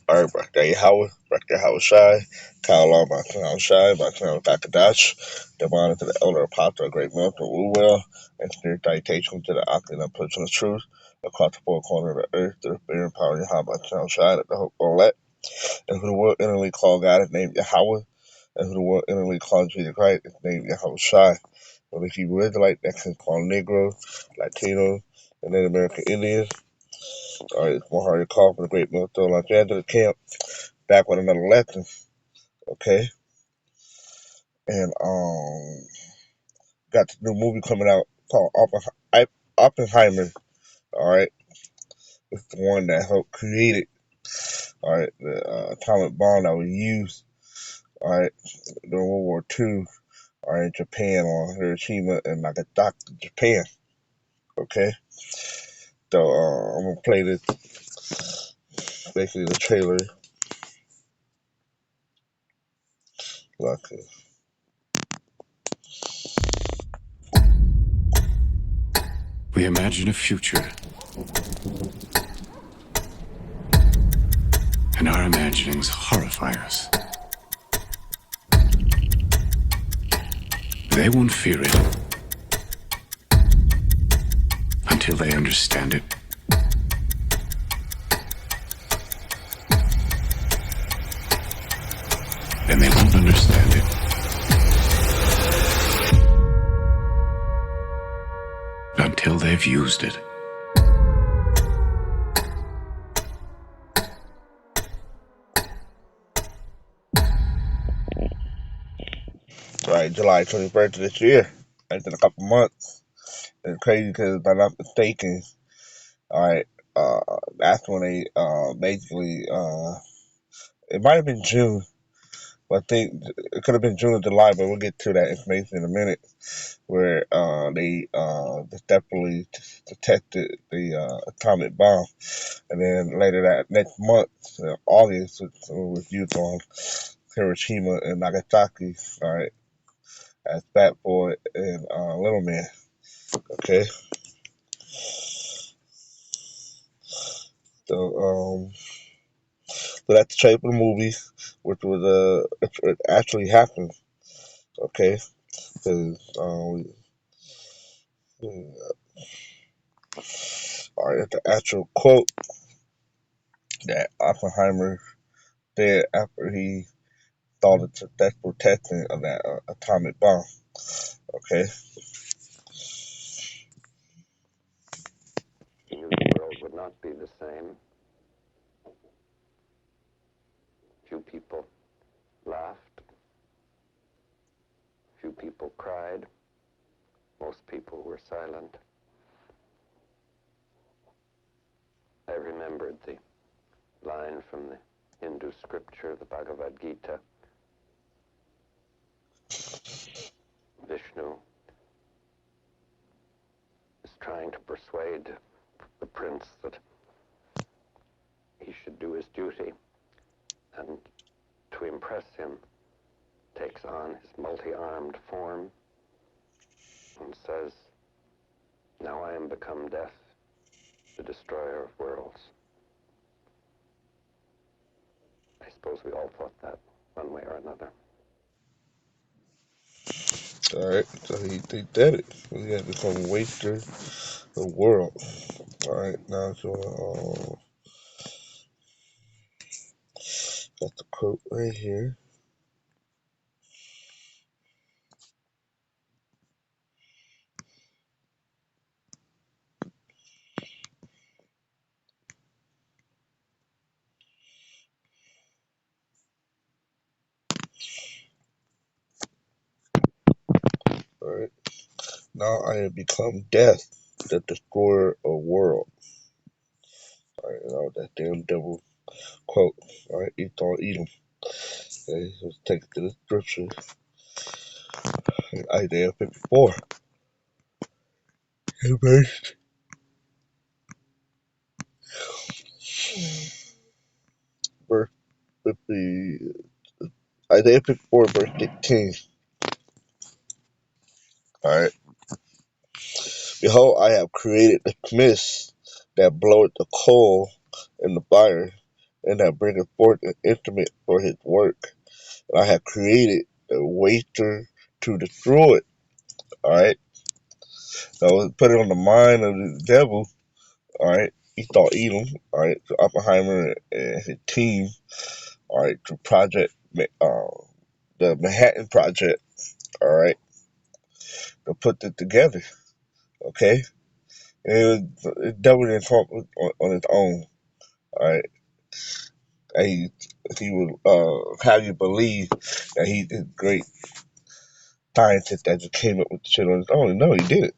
Alright, birthday Howard, birthday Howard Shy, Kyle Law, by Clown Shy, by Clown Kakadash, Divine to the Elder Apostle, a great milk, Woo Well, and spirit citation to the Octane of personal truth, across the four corners of the earth, through the spirit and power of Yahweh, by Clown Shy, that the hope all that, and who the world innerly called God is named Yahweh, and who the world innerly called Jesus Christ is named Yahweh Shai. So the Hebrew Israelite, that can call Negro, Latino, and Native American Indians. Alright, it's more hard to call for the great military Los Angeles camp, back with another lesson, okay? And got the new movie coming out called Oppenheimer, alright? It's the one that helped create it, alright? The atomic bomb that was used, alright, during World War II, alright, in Japan, on Hiroshima and Nagasaki, Japan, okay? So I'm gonna play this, basically the trailer. Like, We imagine a future, and our imaginings horrify us. They won't fear it until they understand it. Then they won't understand it until they've used it. right, July 21st of this year, like in a couple months. It's crazy because if I'm not mistaken, alright, that's when they basically, it might have been June, but I think it could have been June or July, but we'll get to that information in a minute, where they just definitely detected the atomic bomb. And then later that next month, August, was used on Hiroshima and Nagasaki, alright, as Fat Boy and Little Man, okay? So, so that's the trailer for the movie, which was it actually happened, okay? Because all right, the actual quote that Oppenheimer said after he thought it's a successful testing of that atomic bomb, okay? He knew the world would not be the same. Few people laughed. Few people cried. Most people were silent. I remembered the line from the Hindu scripture, the Bhagavad Gita. Vishnu is trying to persuade the prince that he should do his duty, and to impress him takes on his multi-armed form and says, "Now I am become death, the destroyer of worlds." I suppose we all thought that one way or another. All right, so he did it. He had become a waster of the world. All right, now so got the quote right here. All right, now I have become death, the destroyer of world. All right, now that damn devil quote. All right, eat all eat 'em. Okay, let's take it to the scripture in Isaiah 54. Hey, verse, verse 50, Isaiah 54, verse 16. All right, behold, I have created the mist that bloweth the coal in the fire, and that bringeth forth an instrument for his work. And I have created a waster to destroy it. Alright? So put it on the mind of the devil. Alright? He thought Edom, alright, so Oppenheimer and his team, alright, to project the Manhattan Project, alright, to put it together. Okay? And it doubled in Trump on its own. Alright. He he would have you believe that he did great scientist that just came up with the shit on his own. No, he did it.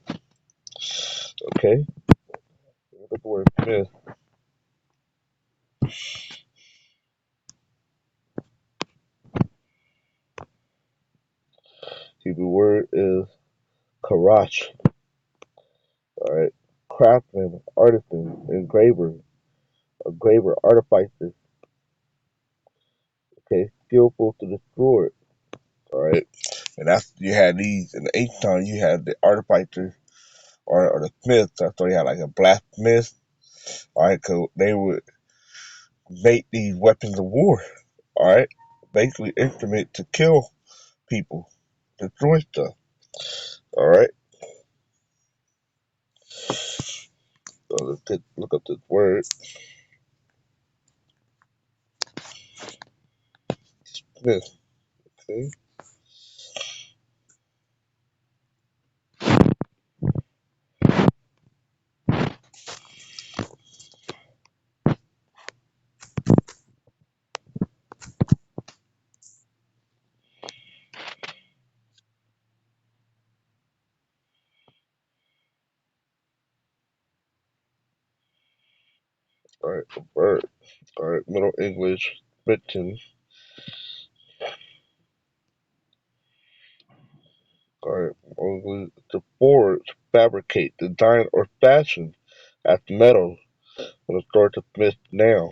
Okay? Look at the word myth. Hebrew word is karash. Alright? Craftsman, artisan, engraver, artificer. Okay? Skillful to destroy it. Alright? And that's, you had these, in the ancient time, you had the artificers or the smiths. That's why you had like a blacksmith. Alright? Because they would make these weapons of war. Alright? Basically, instrument to kill people, destroy stuff. Alright? So look up this word. Smith. Okay? Alright, a bird. Alright, Middle English, written. Alright, to forge, fabricate, design, or fashion as metal. I'm gonna start to Smith now.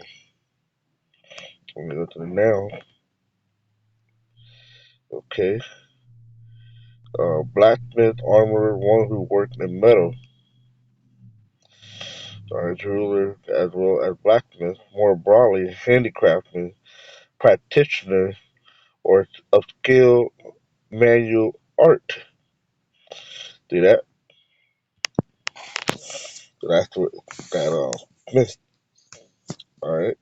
Let me go to the now. Okay. Blacksmith, armorer, one who works in metal. Jeweler, as well as blacksmith. More broadly, handicraftsman, practitioner, or of skilled manual art. See that? So that's what that Smith. All right.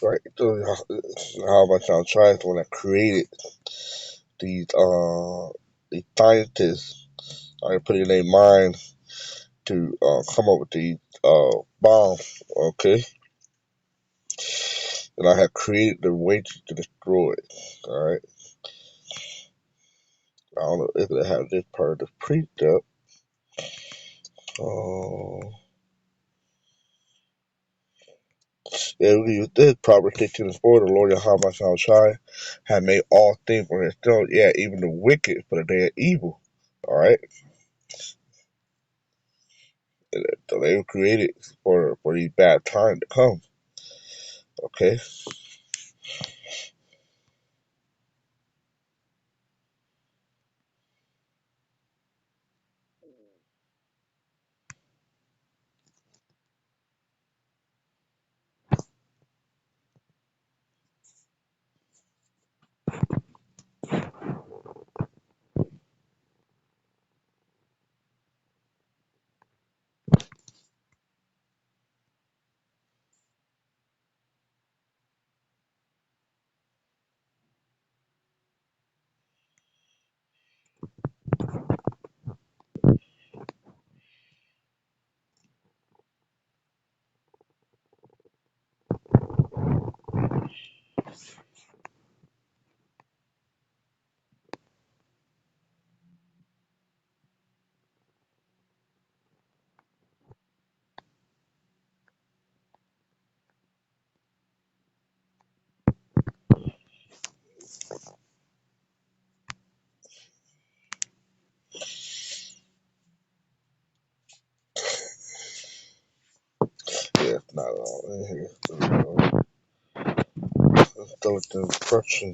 Right. So how much I'm trying to when I created these these scientists, I put in their mind to come up with these bombs. Okay. And I had created the way to destroy it. All right. I don't know if it has this part of the precept. Uh, yeah, we use this Proverbs 16 and 4. The Lord Yahweh Shai had made all things for his throne. Yeah, even the wicked for the day of evil. All right. So they were created for these bad times to come. Okay. still at the instruction.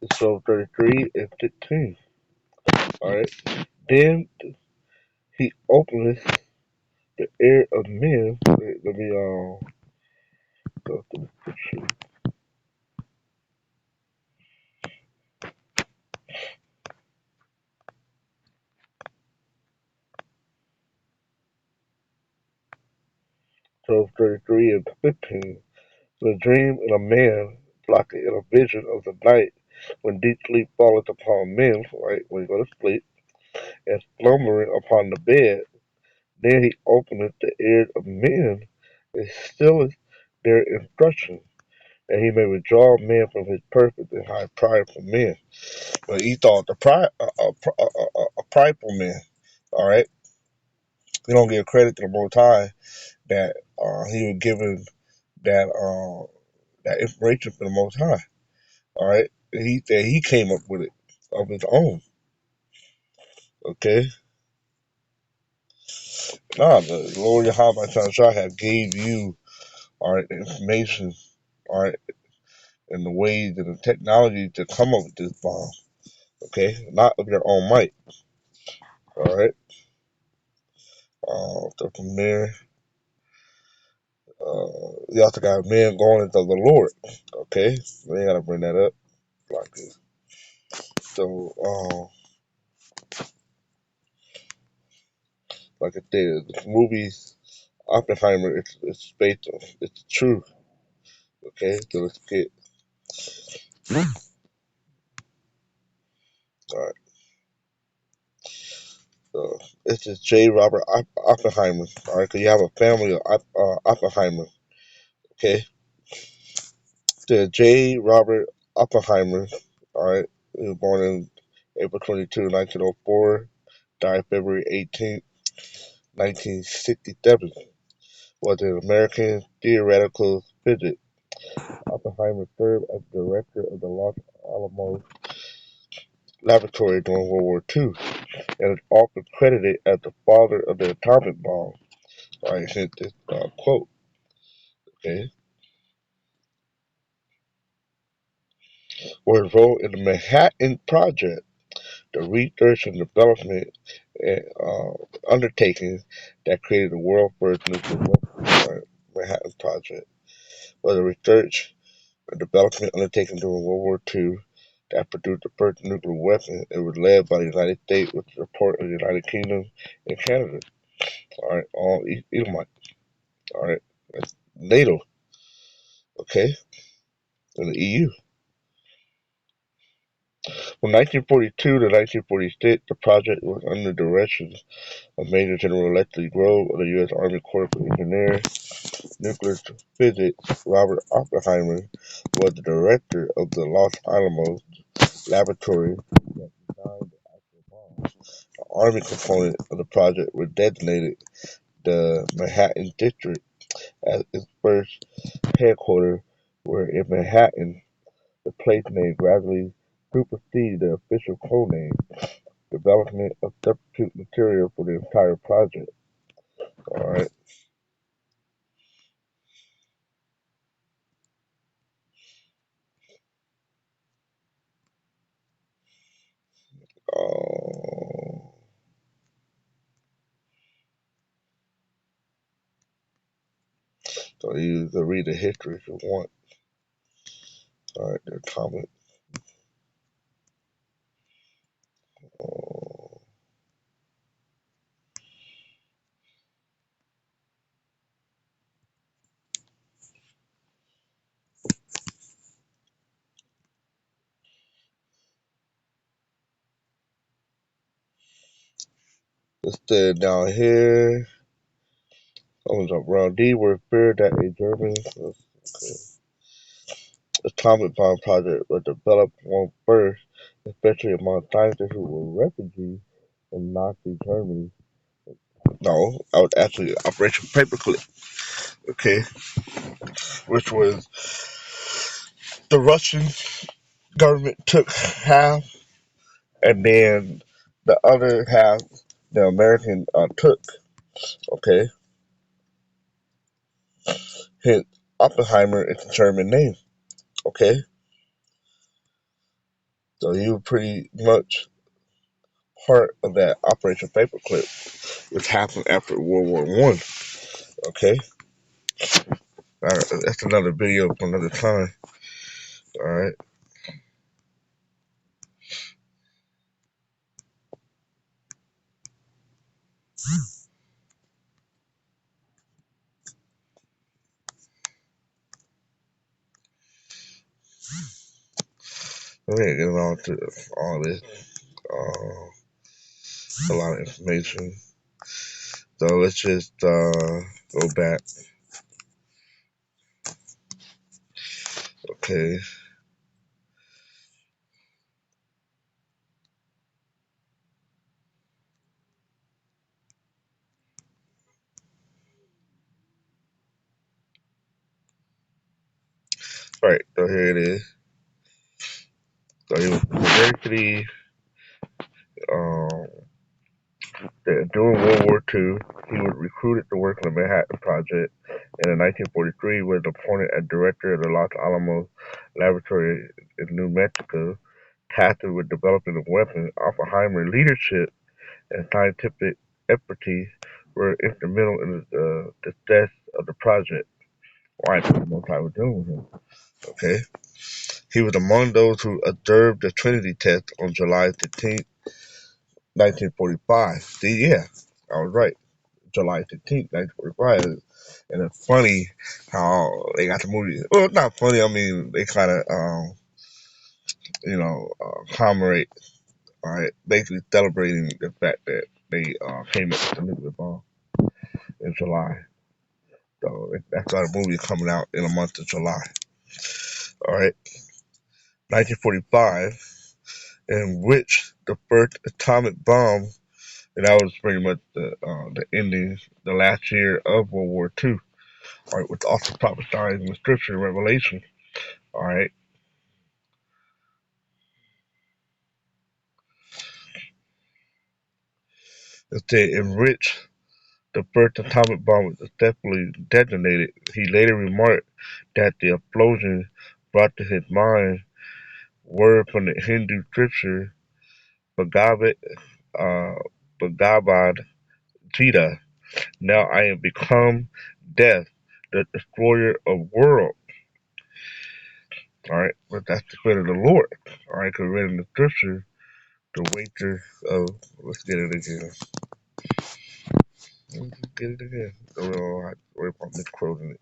It's 12:33 and 15. Alright. Then he openeth the ear of men. Wait, let me go through the scripture. 12:33 and 15. The dream in a man, like in a vision of the night, when deep sleep falleth upon men, right, when you go to sleep, and slumbering upon the bed, then he openeth the ears of men, and stilleth their instruction, that he may withdraw men from his purpose and hide pride from men. But he thought a prideful man, all right, we don't give credit to the Most High that he was given that that information from the Most High. All right, he came up with it of his own. Okay, the Lord Yahweh Shah had gave you all right the information, all right, and the ways and the technology to come up with this bomb. Okay, not of your own might. All right, so from there, you also got men going into the Lord. Okay, we ain't gotta bring that up like this. So, like I said, this movie Oppenheimer, it's based on it's true. Okay, so let's get all right. So this is J. Robert Oppenheimer. All right, because you have a family of Oppenheimer. Okay, the J. Robert Oppenheimer. All right, he was born in April 22, 1904. Died February 18, 1967. Was an American theoretical physicist. Oppenheimer served as director of the Los Alamos Laboratory during World War II, and is often credited as the father of the atomic bomb. I sent this quote. Okay, for his role in the Manhattan Project, the research and development undertaking that created the world's first nuclear weapon. Manhattan Project was a research and development undertaken during World War II that produced the first nuclear weapon. It was led by the United States with the support of the United Kingdom and Canada. All right, all Edomite. All right, that's NATO. Okay, and the EU. From 1942 to 1946, the project was under the direction of Major General Leslie Grove of the U.S. Army Corps of Engineers. Nuclear physics Robert Oppenheimer was the director of the Los Alamos Laboratory that designed the actual bomb. The Army component of the project was designated the Manhattan District as its first headquarters, where in Manhattan the place name gradually superseded the official code name. Development of substitute material for the entire project. Alright. Um, so you can read the history if you want. Alright, the atomic. Uh, Instead down here, someone's up around D were feared that a German atomic bomb project was developed one first, especially among scientists who were refugees from Nazi Germany. No, I was actually Operation Paperclip, okay, which was the Russians, government took half, and then the other half the American took. Okay, hence Oppenheimer is the German name. Okay, so he was pretty much part of that Operation Paperclip, which happened after World War One. Okay, that's another video for another time. All right, we ain't getting on to all this. A lot of information. So let's just go back. Okay, right. So here it is. So he was university. Um, during World War II, he was recruited to work on the Manhattan Project, and in 1943 was appointed as director of the Los Alamos Laboratory in New Mexico, tasked with developing the weapon. Oppenheimer's leadership and scientific expertise were instrumental in the success of the project. Why? Because most I was doing with him. Okay. He was among those who observed the Trinity test on July 15th, 1945. See, yeah, I was right. July 15th, 1945. And it's funny how they got the movie. Well, it's not funny. I mean, they kind of, commemorate, all right, basically celebrating the fact that they came up with the nuclear bomb in July. So that's why the movie is coming out in the month of July. All right, 1945, in which the first atomic bomb, and that was pretty much the ending, the last year of World War II. All right, which also prophesied in the Scripture, Revelation. All right, it said in which the first atomic bomb was successfully detonated. He later remarked that the explosion brought to his mind word from the Hindu scripture Bhagavad uh, Bhagavad Gita. Now I am become death, the destroyer of worlds. All right, but that's the spirit of the Lord. All right, because we read in the scripture the wager of. Let's get it again. Let's get it again. So we don't have to worry about misquoting it.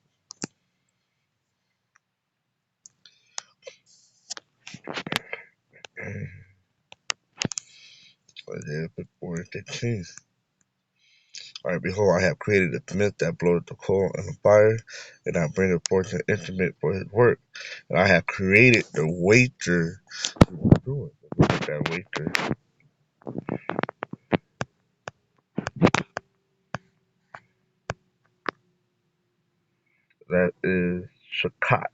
Isaiah 54:16. All right, behold, I have created a smith that bloweth the coal and the fire, and I bring forth an instrument for his work. And I have created the waiter to do it. Look at that waiter. That is Shakat.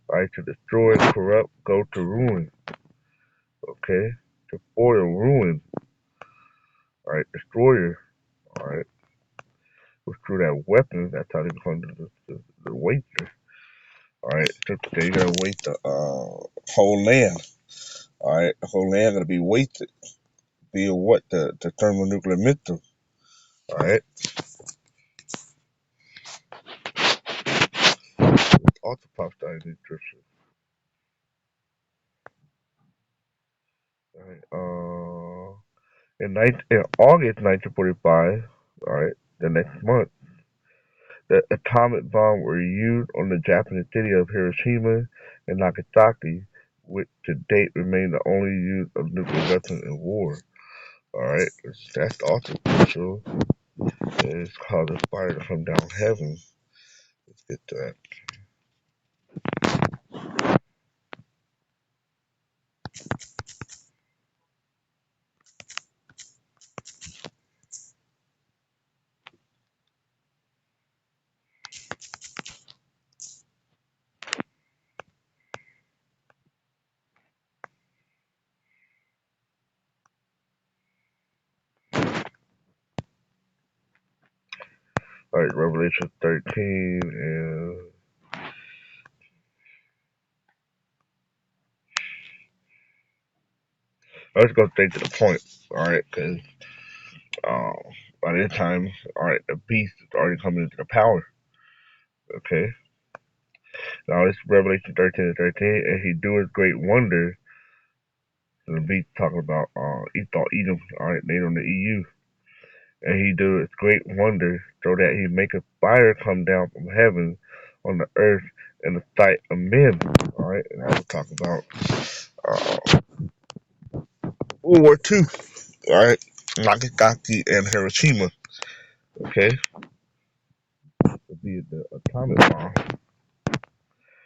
All right, to destroy, corrupt, go to ruin. Okay, to spoil, ruin. All right, destroyer. All right, was through that weapon. That's how they become the waiter. All right, so today you're gonna wait the whole land. All right, the whole land gonna be wasted via what the thermonuclear missile. All right, also pops down in nutrition. All right, in August 1945, all right, the next month, the atomic bomb were used on the Japanese city of Hiroshima and Nagasaki, which to date remain the only use of nuclear weapons in war. All right, that's also crucial. It's called the fire to come down heaven. Let's get to that. All right, Revelation 13, and let's go straight to the point. All right, because um, by this time, all right, the beast is already coming into the power. Okay, now this is Revelation 13 and 13, and he doeth great wonder. So the beast talking about Esau, Edom, all right, they on the EU. And he doeth great wonder, so that he maketh fire come down from heaven on the earth in the sight of men. All right, and I will talk about World War II. All right, Nagasaki and Hiroshima. Okay, to be the atomic bomb.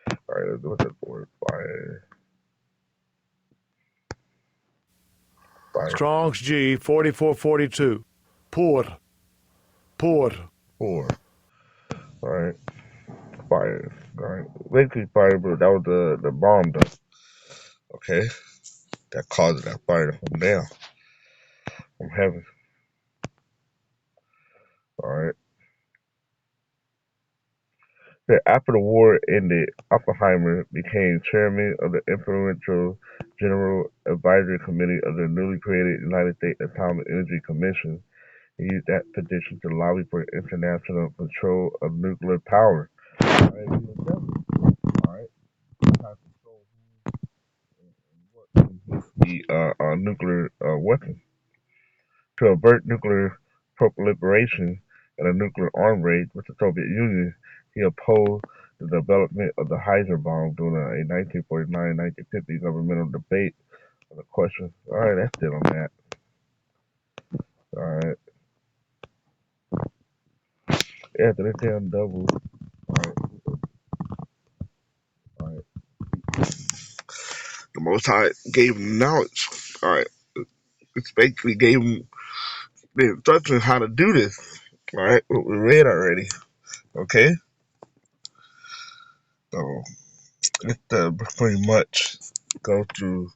All right, let's look at the word fire. Fire. Strong's G 4442. Poor. Poor. Four. All right, fire. All right, basically fire, but that was the bomb though. Okay, that caused that fire to come down from heaven. All right. That after the war ended, Oppenheimer became chairman of the influential General Advisory Committee of the newly created United States Atomic Energy Commission. He used that position to lobby for international control of nuclear power. All right, he was devil. All right, trying to control what the nuclear weapon to avert nuclear proliferation and a nuclear arms race with the Soviet Union. He opposed the development of the Heiser bomb during a 1949-1950 governmental debate on the question. All right, that's still on that. All right, after this damn double. All right, all right. The Most High gave him knowledge. All right, it's basically gave him the instructions how to do this. All right, what we read already. Okay, so it's pretty much go through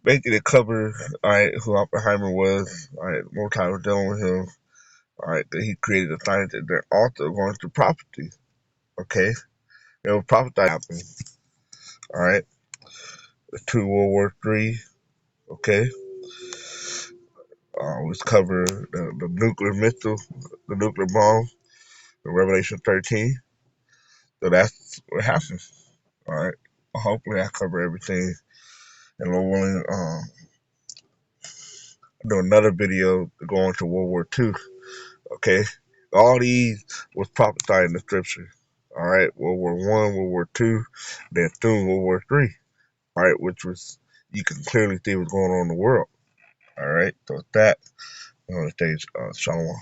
making it cover, all right, who Oppenheimer was, all right, more time was dealing with him, all right, that he created a science and then also going to prophecy, okay? It was prophesied happening, all right, to World War III, okay? Let's cover the nuclear missile, the nuclear bomb, in Revelation 13. So that's what happens, all right? Hopefully I cover everything. And Lord willing, do another video to go into World War II. Okay, all these was prophesied in the scripture. All right, World War One, World War Two, then soon World War Three. All right, which was you can clearly see what's going on in the world. All right, so with that, I'm on the stage, Shalom.